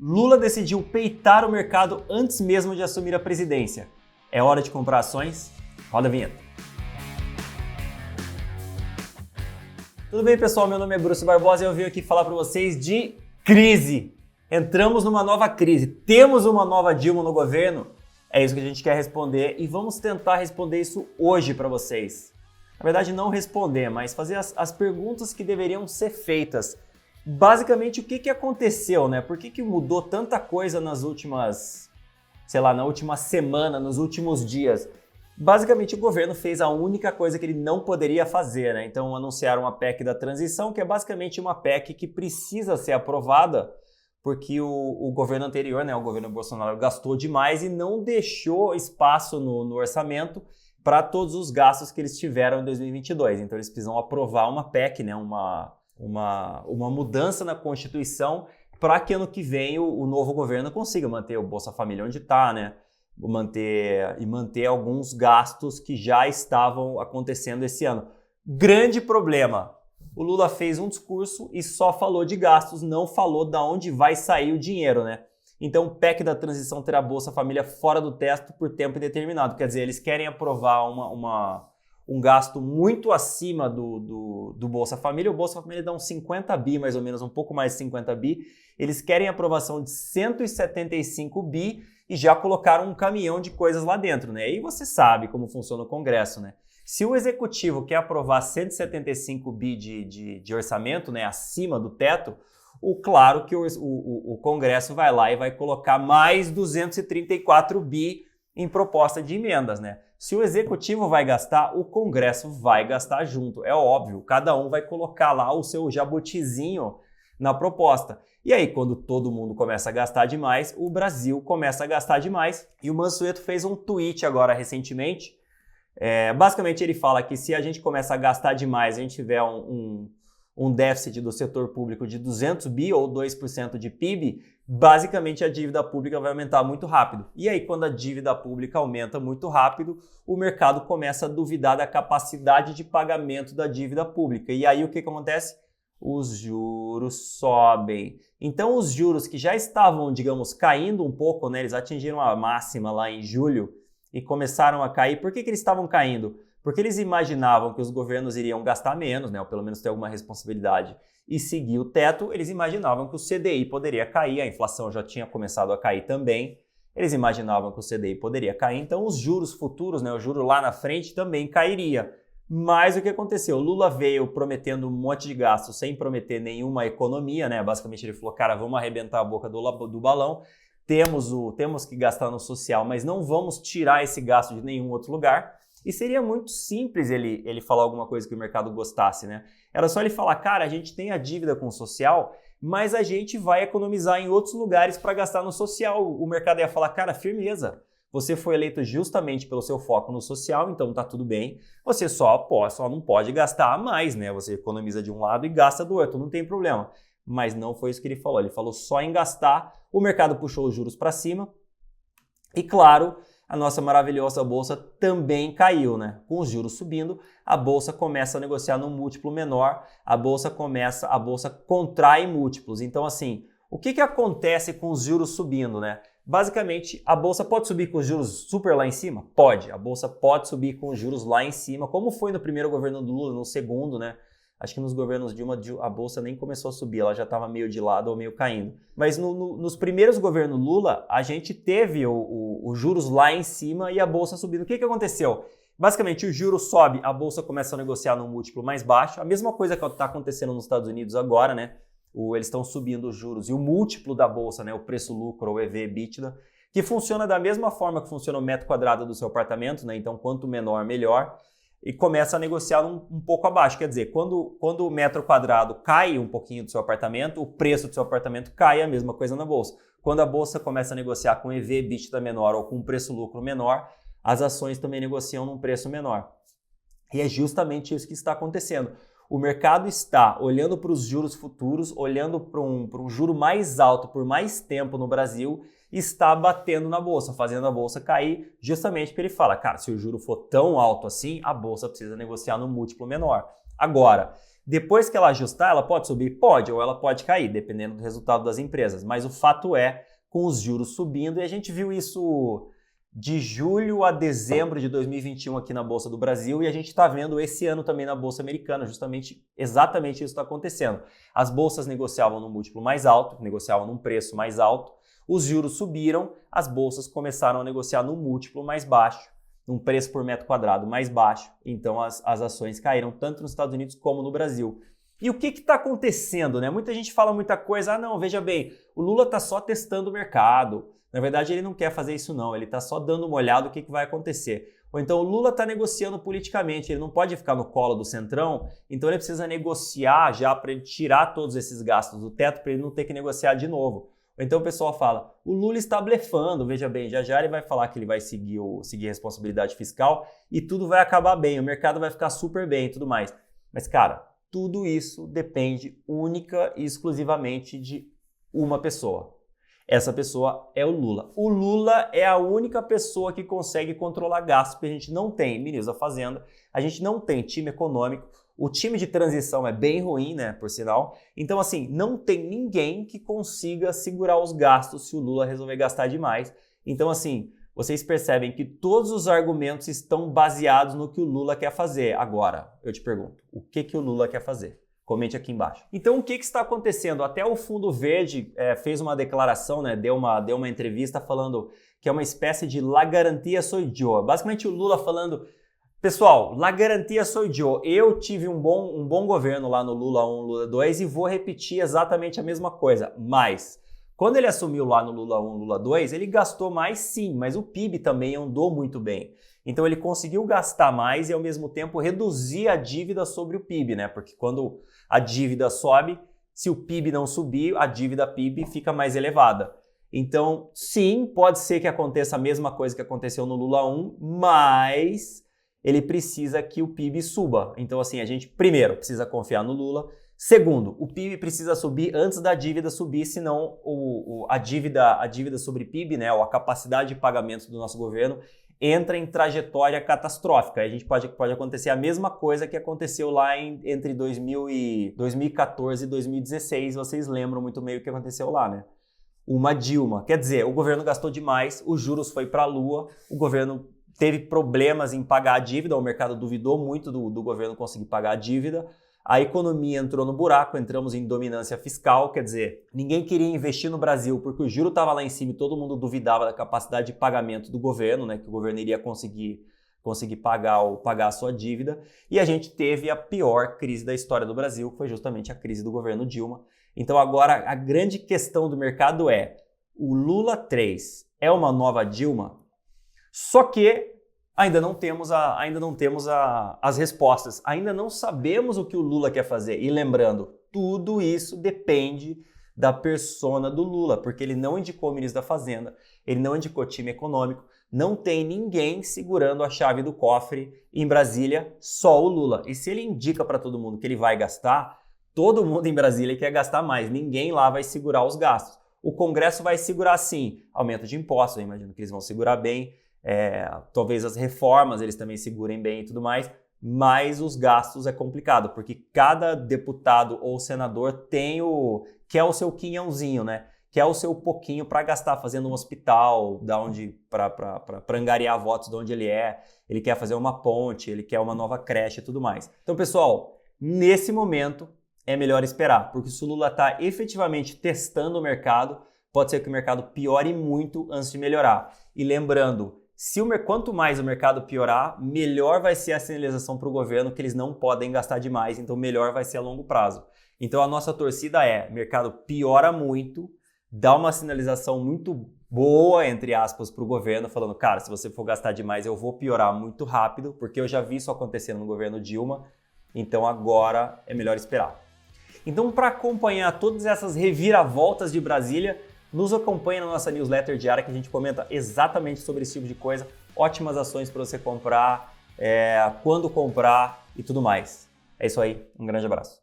Lula decidiu peitar o mercado antes mesmo de assumir a presidência. É hora de comprar ações? Roda a vinheta. Tudo bem, pessoal? Meu nome é Bruce Barbosa e eu vim aqui falar para vocês de crise. Entramos numa nova crise. Temos uma nova Dilma no governo? É isso que a gente quer responder e vamos tentar responder isso hoje para vocês. Na verdade, não responder, mas fazer as perguntas que deveriam ser feitas. Basicamente, o que aconteceu, né? Por que mudou tanta coisa nas últimas, na última semana, nos últimos dias? Basicamente, o governo fez a única coisa que ele não poderia fazer, né? Então, anunciaram a PEC da transição, que é basicamente uma PEC que precisa ser aprovada, porque o governo anterior, né, o governo Bolsonaro, gastou demais e não deixou espaço no orçamento para todos os gastos que eles tiveram em 2022. Então, eles precisam aprovar uma PEC, né, uma mudança na Constituição para que ano que vem o novo governo consiga manter o Bolsa Família onde está, né? Manter alguns gastos que já estavam acontecendo esse ano. Grande problema, o Lula fez um discurso e só falou de gastos, não falou de onde vai sair o dinheiro, né? Então o PEC da transição terá Bolsa Família fora do teto por tempo indeterminado. Quer dizer, eles querem aprovar um gasto muito acima do Bolsa Família. O Bolsa Família dá uns 50 bi, mais ou menos, um pouco mais de 50 bi. Eles querem aprovação de 175 bi e já colocaram um caminhão de coisas lá dentro, né? E você sabe como funciona o Congresso, né? Se o Executivo quer aprovar 175 bi de orçamento, né, acima do teto, claro que o Congresso vai lá e vai colocar mais 234 bi em proposta de emendas, né? Se o Executivo vai gastar, o Congresso vai gastar junto. É óbvio, cada um vai colocar lá o seu jabutizinho na proposta. E aí, quando todo mundo começa a gastar demais, o Brasil começa a gastar demais. E o Mansueto fez um tweet agora recentemente. Basicamente, ele fala que se a gente começa a gastar demais, a gente tiver um déficit do setor público de 200 bi ou 2% de PIB, basicamente a dívida pública vai aumentar muito rápido. E aí, quando a dívida pública aumenta muito rápido, o mercado começa a duvidar da capacidade de pagamento da dívida pública. E aí, o que acontece? Os juros sobem. Então, os juros que já estavam, digamos, caindo um pouco, né? Eles atingiram a máxima lá em julho e começaram a cair. Por que eles estavam caindo? Porque eles imaginavam que os governos iriam gastar menos, né, ou pelo menos ter alguma responsabilidade, e seguir o teto. Eles imaginavam que o CDI poderia cair, a inflação já tinha começado a cair também. Eles imaginavam que o CDI poderia cair, então os juros futuros, né, o juro lá na frente também cairia. Mas o que aconteceu? O Lula veio prometendo um monte de gastos sem prometer nenhuma economia, né? Basicamente ele falou, cara, vamos arrebentar a boca do balão, temos que gastar no social, mas não vamos tirar esse gasto de nenhum outro lugar. E seria muito simples ele falar alguma coisa que o mercado gostasse, né? Era só ele falar, cara, a gente tem a dívida com o social, mas a gente vai economizar em outros lugares para gastar no social. O mercado ia falar, cara, firmeza. Você foi eleito justamente pelo seu foco no social, então tá tudo bem. Você só não pode gastar mais, né? Você economiza de um lado e gasta do outro, não tem problema. Mas não foi isso que ele falou. Ele falou só em gastar, o mercado puxou os juros para cima e, claro, a nossa maravilhosa bolsa também caiu, né? Com os juros subindo, a bolsa começa a negociar num múltiplo menor, a bolsa contrai múltiplos. Então, assim, o que acontece com os juros subindo, né? Basicamente, a bolsa pode subir com os juros super lá em cima? Pode. A bolsa pode subir com os juros lá em cima, como foi no primeiro governo do Lula, no segundo, né? Acho que nos governos Dilma a bolsa nem começou a subir, ela já estava meio de lado ou meio caindo. Mas nos primeiros governos Lula, a gente teve os juros lá em cima e a bolsa subindo. O que aconteceu? Basicamente, o juro sobe, a bolsa começa a negociar num múltiplo mais baixo. A mesma coisa que está acontecendo nos Estados Unidos agora, né? Eles estão subindo os juros e o múltiplo da bolsa, né? O preço-lucro, o EV/EBITDA, que funciona da mesma forma que funciona o metro quadrado do seu apartamento, né? Então, quanto menor, melhor. E começa a negociar um pouco abaixo. Quer dizer, quando o metro quadrado cai um pouquinho do seu apartamento, o preço do seu apartamento cai, a mesma coisa na bolsa. Quando a bolsa começa a negociar com EV/EBITDA menor ou com um preço-lucro menor, as ações também negociam num preço menor. E é justamente isso que está acontecendo. O mercado está olhando para os juros futuros, olhando para um juro mais alto por mais tempo no Brasil, está batendo na bolsa, fazendo a bolsa cair, justamente porque ele fala, cara, se o juro for tão alto assim, a bolsa precisa negociar num múltiplo menor. Agora, Depois que ela ajustar, ela pode subir? Pode, ou ela pode cair, dependendo do resultado das empresas. Mas o fato é, com os juros subindo, e a gente viu isso de julho a dezembro de 2021 aqui na Bolsa do Brasil, e a gente está vendo esse ano também na Bolsa Americana, exatamente isso está acontecendo. As bolsas negociavam num múltiplo mais alto, negociavam num preço mais alto, os juros subiram, as bolsas começaram a negociar num múltiplo mais baixo, num preço por metro quadrado mais baixo, então as ações caíram tanto nos Estados Unidos como no Brasil. E o que está acontecendo, né? Muita gente fala muita coisa, não, veja bem, o Lula está só testando o mercado. Na verdade, ele não quer fazer isso não, ele está só dando uma olhada no que vai acontecer. Ou então o Lula está negociando politicamente, ele não pode ficar no colo do Centrão, então ele precisa negociar já para ele tirar todos esses gastos do teto, para ele não ter que negociar de novo. Ou então o pessoal fala, o Lula está blefando, veja bem, já ele vai falar que ele vai seguir responsabilidade fiscal e tudo vai acabar bem, o mercado vai ficar super bem e tudo mais. Mas cara, tudo isso depende única e exclusivamente de uma pessoa. Essa pessoa é o Lula. O Lula é a única pessoa que consegue controlar gastos, porque a gente não tem ministro da Fazenda, a gente não tem time econômico, o time de transição é bem ruim, né, por sinal. Então, assim, não tem ninguém que consiga segurar os gastos se o Lula resolver gastar demais. Então, assim, vocês percebem que todos os argumentos estão baseados no que o Lula quer fazer. Agora, eu te pergunto, o que o Lula quer fazer? Comente aqui embaixo. Então, o que está acontecendo? Até o Fundo Verde fez uma declaração, né, deu uma entrevista falando que é uma espécie de la garantia soy yo. Basicamente, o Lula falando, pessoal, la garantia soy yo. Eu tive um bom governo lá no Lula 1, Lula 2 e vou repetir exatamente a mesma coisa, mas quando ele assumiu lá no Lula 1, Lula 2, ele gastou mais sim, mas o PIB também andou muito bem. Então ele conseguiu gastar mais e ao mesmo tempo reduzir a dívida sobre o PIB, né? Porque quando a dívida sobe, se o PIB não subir, a dívida PIB fica mais elevada. Então, sim, pode ser que aconteça a mesma coisa que aconteceu no Lula 1, mas ele precisa que o PIB suba. Então, assim, a gente primeiro precisa confiar no Lula. Segundo, o PIB precisa subir antes da dívida subir, senão a dívida sobre PIB, né, ou a capacidade de pagamento do nosso governo, entra em trajetória catastrófica. A gente pode acontecer a mesma coisa que aconteceu lá entre 2014 e 2016, vocês lembram muito bem o que aconteceu lá, né? Uma Dilma. Quer dizer, o governo gastou demais, os juros foi para a lua, o governo teve problemas em pagar a dívida, o mercado duvidou muito do governo conseguir pagar a dívida, a economia entrou no buraco, entramos em dominância fiscal, quer dizer, ninguém queria investir no Brasil porque o juro estava lá em cima e todo mundo duvidava da capacidade de pagamento do governo, né, que o governo iria conseguir pagar a sua dívida, e a gente teve a pior crise da história do Brasil, que foi justamente a crise do governo Dilma. Então agora a grande questão do mercado é, o Lula 3 é uma nova Dilma? Só que ainda não temos as respostas, ainda não sabemos o que o Lula quer fazer. E lembrando, tudo isso depende da persona do Lula, porque ele não indicou o ministro da Fazenda, ele não indicou time econômico, não tem ninguém segurando a chave do cofre em Brasília, só o Lula. E se ele indica para todo mundo que ele vai gastar, todo mundo em Brasília quer gastar mais, ninguém lá vai segurar os gastos. O Congresso vai segurar sim, aumento de impostos, eu imagino que eles vão segurar bem, talvez as reformas eles também segurem bem e tudo mais, mas os gastos é complicado, porque cada deputado ou senador quer o seu quinhãozinho, né? Quer o seu pouquinho para gastar fazendo um hospital, para angariar votos de onde ele quer fazer uma ponte, ele quer uma nova creche e tudo mais. Então, pessoal, nesse momento é melhor esperar, porque se o Lula está efetivamente testando o mercado, pode ser que o mercado piore muito antes de melhorar. E lembrando, quanto mais o mercado piorar, melhor vai ser a sinalização para o governo que eles não podem gastar demais, então melhor vai ser a longo prazo. Então a nossa torcida o mercado piora muito, dá uma sinalização muito boa, entre aspas, para o governo, falando, cara, se você for gastar demais, eu vou piorar muito rápido, porque eu já vi isso acontecendo no governo Dilma, então agora é melhor esperar. Então, para acompanhar todas essas reviravoltas de Brasília, nos acompanhe na nossa newsletter diária que a gente comenta exatamente sobre esse tipo de coisa, ótimas ações para você comprar, quando comprar e tudo mais. É isso aí, um grande abraço.